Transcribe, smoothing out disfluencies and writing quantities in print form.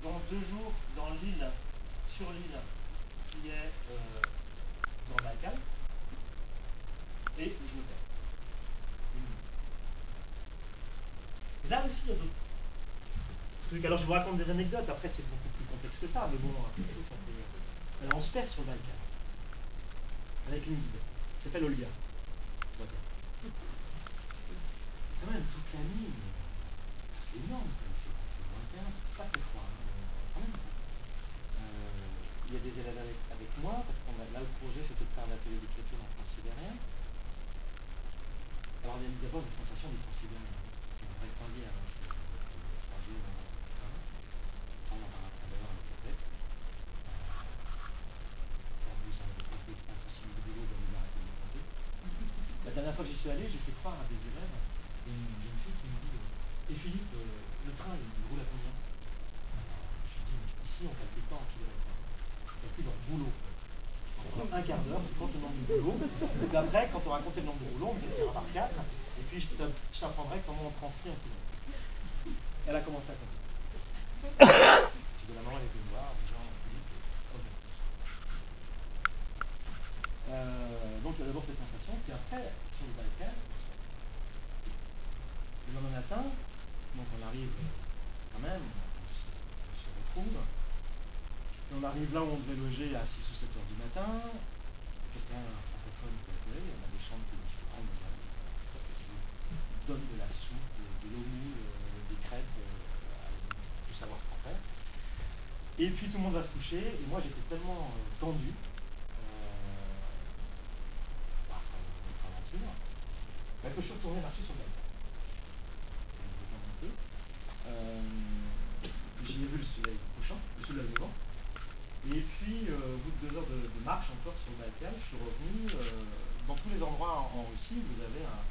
dans 2 jours dans l'île, sur l'île qui est dans le Baïkal, et je me perds. Et là aussi, il y a d'autres trucs. Alors, je vous raconte des anecdotes, après, c'est beaucoup plus complexe que ça, mais bon, alors, on se perd sur le Baïkal, avec une guide, qui s'appelle Olga. Quand même, toute la nuit, c'est énorme, c'est lointain, c'est pas très froid, quand même. Il y a des élèves avec moi, parce qu'on a là le projet, c'était de faire un atelier d'écriture en transsibérien. Alors, il y a d'abord une sensation du transsibérien. C'est un vrai croisière, c'est le troisième en train. On en parlera tout à l'heure peut-être. Quand vous en avez compris, c'est impossible de boulot, vous allez arrêter de me compter. La dernière fois que j'y suis allé, j'ai fait croire à des élèves, une jeune fille qui me dit et Philippe, le train, il roule à combien? Je lui dis, ici, on ne calcule pas en kilomètres. On calcule en boulot. Pendant un quart d'heure, tu comptes le nombre de boulots. Et puis après, quand on aura compté le nombre de boulots, on multipliera par 4. Et puis, je t'apprendrai comment on transcrit en kilomètres. Elle a commencé à compter. Puis de la maman, elle est venue me voir en disant, Philippe, donc, il y a d'abord cette sensation. Puis après, sur le Baïkal, le lendemain matin, donc on arrive quand même, on se retrouve. Et on arrive là où on devait loger à 6 ou 7 heures du matin. Quelqu'un, un francophone, vous accueille. On a des chambres qui sont très modernes, qui vous donnent de la soupe, de l'eau moule, des crêpes, pour savoir ce qu'on fait. Et puis tout le monde va se coucher. Et moi j'étais tellement tendu par notre aventure que je suis retourné marcher sur le balcon. Un peu. J'y ai vu le soleil couchant, le soleil levant. Et puis, au bout de 2 heures de marche encore sur le Baïkal, je suis revenu. Dans tous les endroits en Russie, vous avez un